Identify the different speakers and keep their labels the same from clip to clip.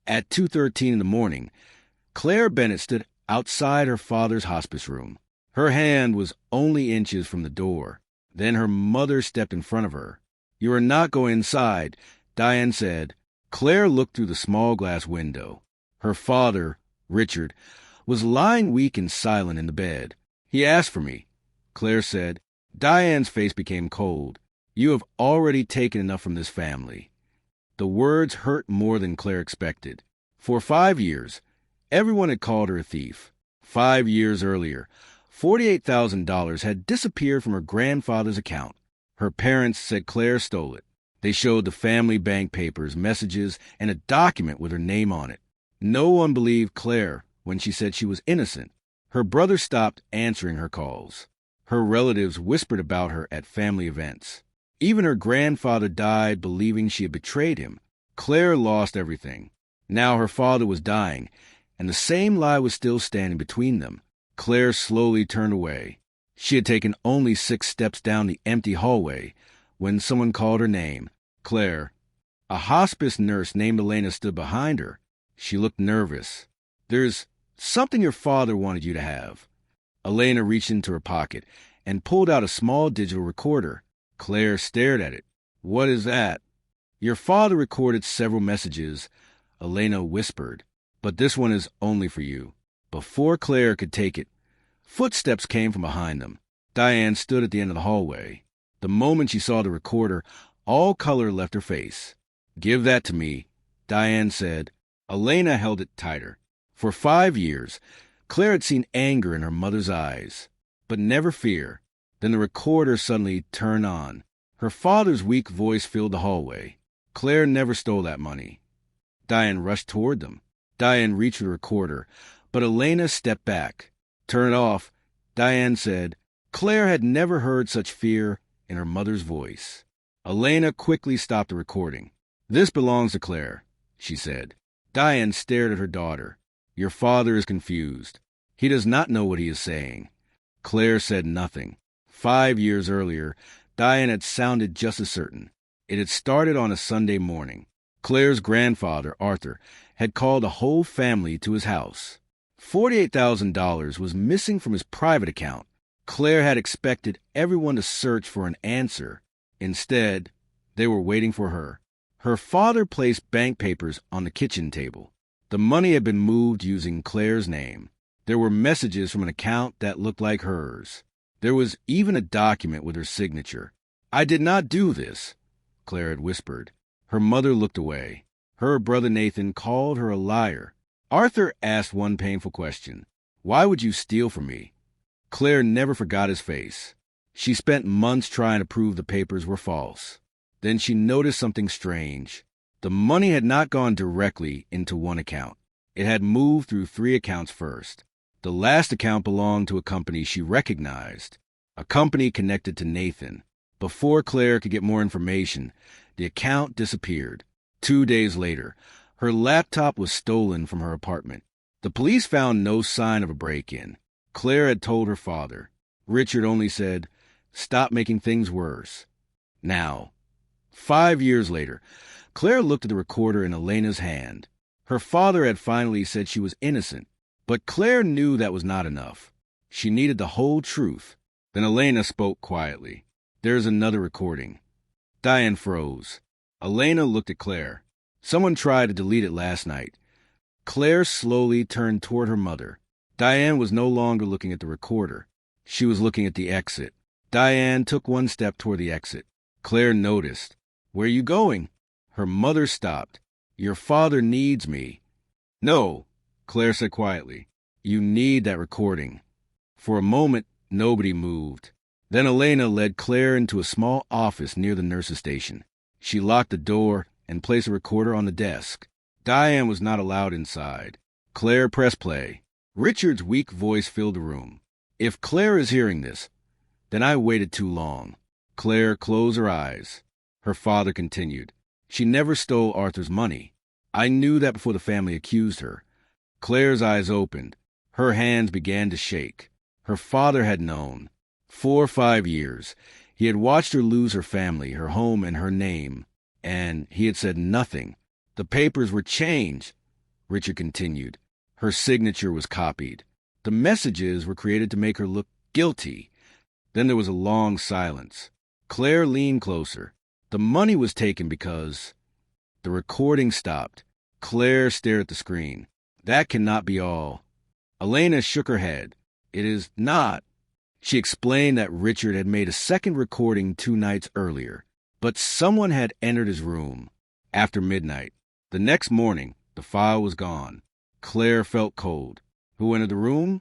Speaker 1: At 2:13 in the morning, Claire Bennett stood outside her father's hospice room. Her hand was only inches from the door. Then her mother stepped in front of her. "You are not going inside," Diane said. Claire looked through the small glass window. Her father, Richard, was lying weak and silent in the bed. "He asked for me," Claire said. Diane's face became cold. "You have already taken enough from this family." The words hurt more than Claire expected. For 5 years, everyone had called her a thief. 5 years earlier, $48,000 had disappeared from her grandfather's account. Her parents said Claire stole it. They showed the family bank papers, messages, and a document with her name on it. No one believed Claire when she said she was innocent. Her brother stopped answering her calls. Her relatives whispered about her at family events. Even her grandfather died believing she had betrayed him. Claire lost everything. Now her father was dying, and the same lie was still standing between them. Claire slowly turned away. She had taken only 6 steps down the empty hallway when someone called her name. "Claire." A hospice nurse named Elena stood behind her. She looked nervous. "There's something your father wanted you to have." Elena reached into her pocket and pulled out a small digital recorder. Claire stared at it. "What is that?" "Your father recorded several messages," Elena whispered, "but this one is only for you." Before Claire could take it, footsteps came from behind them. Diane stood at the end of the hallway. The moment she saw the recorder, all color left her face. "Give that to me," Diane said. Elena held it tighter. For 5 years, Claire had seen anger in her mother's eyes, but never fear. Then the recorder suddenly turned on. Her father's weak voice filled the hallway. "Claire never stole that money." Diane rushed toward them. Diane reached for the recorder, but Elena stepped back. "Turn it off," Diane said. Claire had never heard such fear in her mother's voice. Elena quickly stopped the recording. "This belongs to Claire," she said. Diane stared at her daughter. "Your father is confused. He does not know what he is saying." Claire said nothing. 5 years earlier, Diane had sounded just as certain. It had started on a Sunday morning. Claire's grandfather, Arthur, had called a whole family to his house. $48,000 was missing from his private account. Claire had expected everyone to search for an answer. Instead, they were waiting for her. Her father placed bank papers on the kitchen table. The money had been moved using Claire's name. There were messages from an account that looked like hers. There was even a document with her signature. "I did not do this," Claire had whispered. Her mother looked away. Her brother Nathan called her a liar. Arthur asked one painful question. "Why would you steal from me?" Claire never forgot his face. She spent months trying to prove the papers were false. Then she noticed something strange. The money had not gone directly into one account. It had moved through 3 accounts first. The last account belonged to a company she recognized, a company connected to Nathan. Before Claire could get more information, the account disappeared. 2 days later, her laptop was stolen from her apartment. The police found no sign of a break-in. Claire had told her father. Richard only said, "Stop making things worse." Now, 5 years later, Claire looked at the recorder in Elena's hand. Her father had finally said she was innocent, but Claire knew that was not enough. She needed the whole truth. Then Elena spoke quietly. "There's another recording." Diane froze. Elena looked at Claire. "Someone tried to delete it last night." Claire slowly turned toward her mother. Diane was no longer looking at the recorder. She was looking at the exit. Diane took 1 step toward the exit. Claire noticed. "Where are you going?" Her mother stopped. "Your father needs me." "No," Claire said quietly. "You need that recording." For a moment, nobody moved. Then Elena led Claire into a small office near the nurse's station. She locked the door and placed a recorder on the desk. Diane was not allowed inside. Claire pressed play. Richard's weak voice filled the room. "If Claire is hearing this, then I waited too long." Claire closed her eyes. Her father continued. "She never stole Arthur's money. I knew that before the family accused her." Claire's eyes opened. Her hands began to shake. Her father had known. 4 or 5 years. He had watched her lose her family, her home, and her name. And he had said nothing. The papers were changed. Richard continued. Her signature was copied. The messages were created to make her look guilty. Then there was a long silence. Claire leaned closer. The money was taken because... The recording stopped. Claire stared at the screen. That cannot be all. Elena shook her head. It is not. She explained that Richard had made a second recording 2 nights earlier, but someone had entered his room after midnight. The next morning, the file was gone. Claire felt cold. Who entered the room?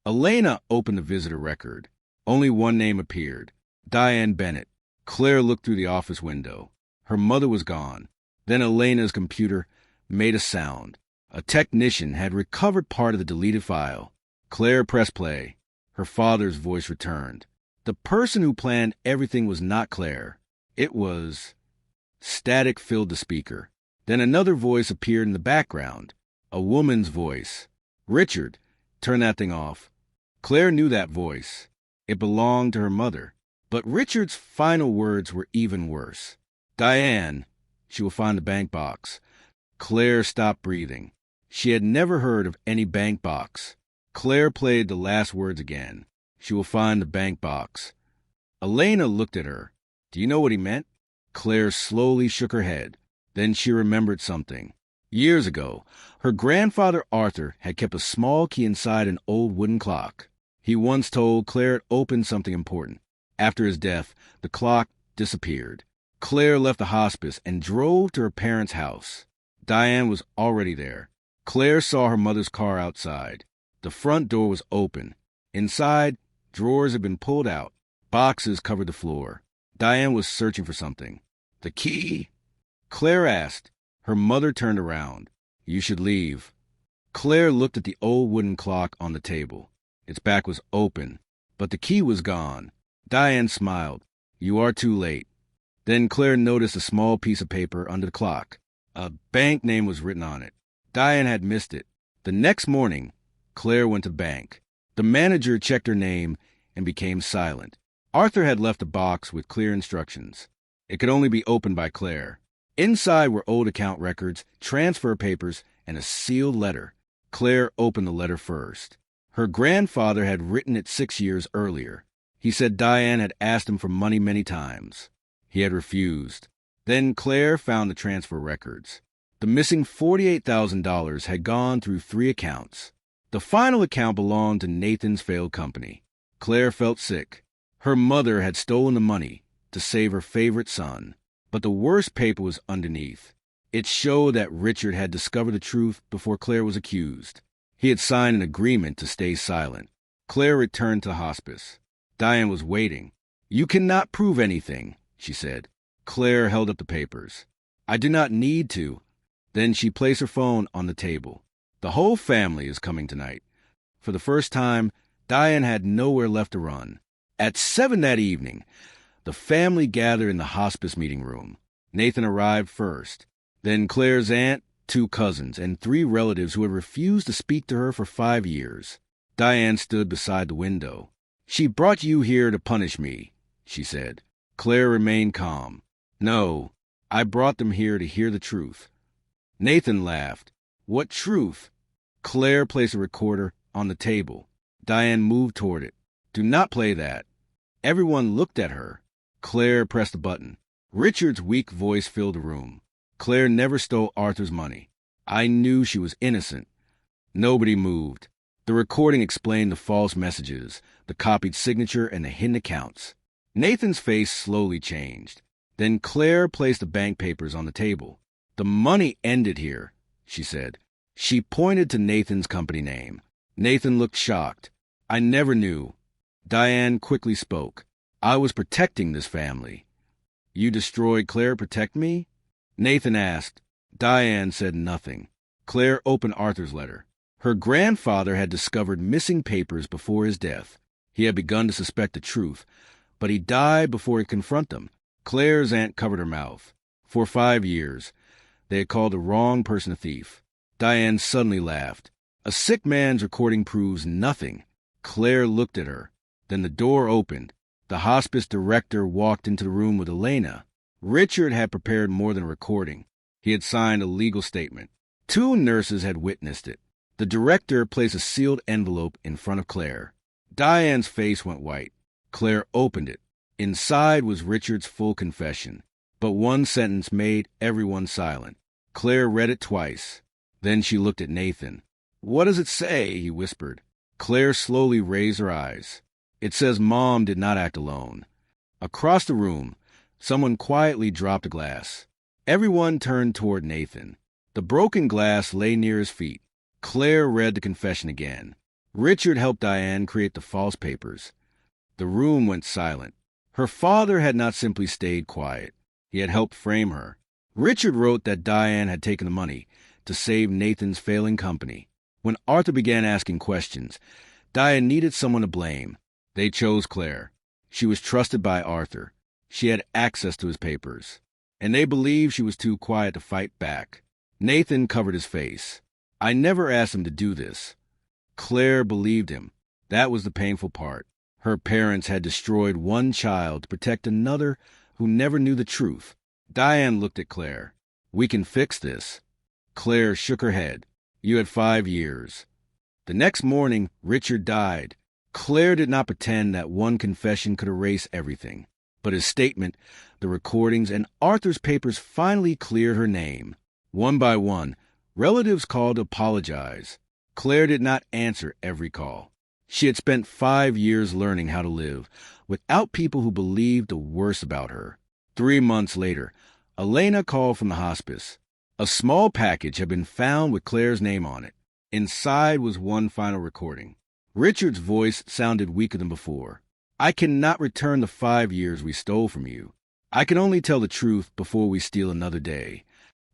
Speaker 1: Elena opened the visitor record. Only one name appeared. Diane Bennett. Claire looked through the office window. Her mother was gone. Then Elena's computer made a sound. A technician had recovered part of the deleted file. Claire pressed play. Her father's voice returned. The person who planned everything was not Claire. It was... Static filled the speaker. Then another voice appeared in the background. A woman's voice. Richard, turn that thing off. Claire knew that voice. It belonged to her mother. But Richard's final words were even worse. Diane, she will find the bank box. Claire stopped breathing. She had never heard of any bank box. Claire played the last words again. She will find the bank box. Elena looked at her. Do you know what he meant? Claire slowly shook her head. Then she remembered something. Years ago, her grandfather Arthur had kept a small key inside an old wooden clock. He once told Claire it opened something important. After his death, the clock disappeared. Claire left the hospice and drove to her parents' house. Diane was already there. Claire saw her mother's car outside. The front door was open. Inside, drawers had been pulled out. Boxes covered the floor. Diane was searching for something. The key? Claire asked. Her mother turned around. You should leave. Claire looked at the old wooden clock on the table. Its back was open, but the key was gone. Diane smiled. You are too late. Then Claire noticed a small piece of paper under the clock. A bank name was written on it. Diane had missed it. The next morning, Claire went to the bank. The manager checked her name and became silent. Arthur had left a box with clear instructions. It could only be opened by Claire. Inside were old account records, transfer papers, and a sealed letter. Claire opened the letter first. Her grandfather had written it 6 years earlier. He said Diane had asked him for money many times. He had refused. Then Claire found the transfer records. The missing $48,000 had gone through 3 accounts. The final account belonged to Nathan's failed company. Claire felt sick. Her mother had stolen the money to save her favorite son. But the worst paper was underneath. It showed that Richard had discovered the truth before Claire was accused. He had signed an agreement to stay silent. Claire returned to the hospice. Diane was waiting. You cannot prove anything, she said. Claire held up the papers. I do not need to. Then she placed her phone on the table. The whole family is coming tonight. For the first time, Diane had nowhere left to run. At 7 that evening, the family gathered in the hospice meeting room. Nathan arrived first. Then Claire's aunt, 2 cousins, and 3 relatives who had refused to speak to her for 5 years. Diane stood beside the window. She brought you here to punish me, she said. Claire remained calm. No, I brought them here to hear the truth. Nathan laughed. What truth? Claire placed a recorder on the table. Diane moved toward it. Do not play that. Everyone looked at her. Claire pressed a button. Richard's weak voice filled the room. Claire never stole Arthur's money. I knew she was innocent. Nobody moved. The recording explained the false messages, the copied signature, and the hidden accounts. Nathan's face slowly changed. Then Claire placed the bank papers on the table. The money ended here, she said. She pointed to Nathan's company name. Nathan looked shocked. I never knew. Diane quickly spoke. I was protecting this family. You destroyed Claire to protect me? Nathan asked. Diane said nothing. Claire opened Arthur's letter. Her grandfather had discovered missing papers before his death. He had begun to suspect the truth, but he died before he could confront them. Claire's aunt covered her mouth. For 5 years, they had called the wrong person a thief. Diane suddenly laughed. A sick man's recording proves nothing. Claire looked at her. Then the door opened. The hospice director walked into the room with Elena. Richard had prepared more than a recording. He had signed a legal statement. 2 nurses had witnessed it. The director placed a sealed envelope in front of Claire. Diane's face went white. Claire opened it. Inside was Richard's full confession, but one sentence made everyone silent. Claire read it twice. Then she looked at Nathan. "What does it say?" he whispered. Claire slowly raised her eyes. "It says Mom did not act alone." Across the room, someone quietly dropped a glass. Everyone turned toward Nathan. The broken glass lay near his feet. Claire read the confession again. Richard helped Diane create the false papers. The room went silent. Her father had not simply stayed quiet. He had helped frame her. Richard wrote that Diane had taken the money to save Nathan's failing company. When Arthur began asking questions, Diane needed someone to blame. They chose Claire. She was trusted by Arthur. She had access to his papers. And they believed she was too quiet to fight back. Nathan covered his face. "I never asked him to do this." Claire believed him. That was the painful part. Her parents had destroyed one child to protect another who never knew the truth. Diane looked at Claire. "We can fix this." Claire shook her head. "You had 5 years." The next morning, Richard died. Claire did not pretend that one confession could erase everything. But his statement, the recordings, and Arthur's papers finally cleared her name. One by one, relatives called to apologize. Claire did not answer every call. She had spent 5 years learning how to live without people who believed the worst about her. 3 months later, Elena called from the hospice. A small package had been found with Claire's name on it. Inside was one final recording. Richard's voice sounded weaker than before. "I cannot return the 5 years we stole from you. I can only tell the truth before we steal another day."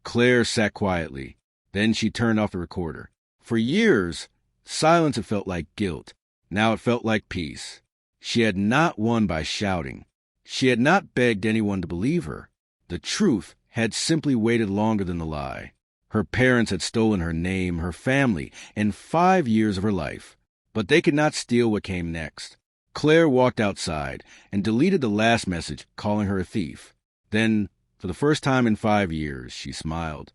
Speaker 1: Claire sat quietly. Then she turned off the recorder. For years, silence had felt like guilt. Now it felt like peace. She had not won by shouting. She had not begged anyone to believe her. The truth had simply waited longer than the lie. Her parents had stolen her name, her family, and 5 years of her life. But they could not steal what came next. Claire walked outside and deleted the last message calling her a thief. Then, for the first time in 5 years, she smiled.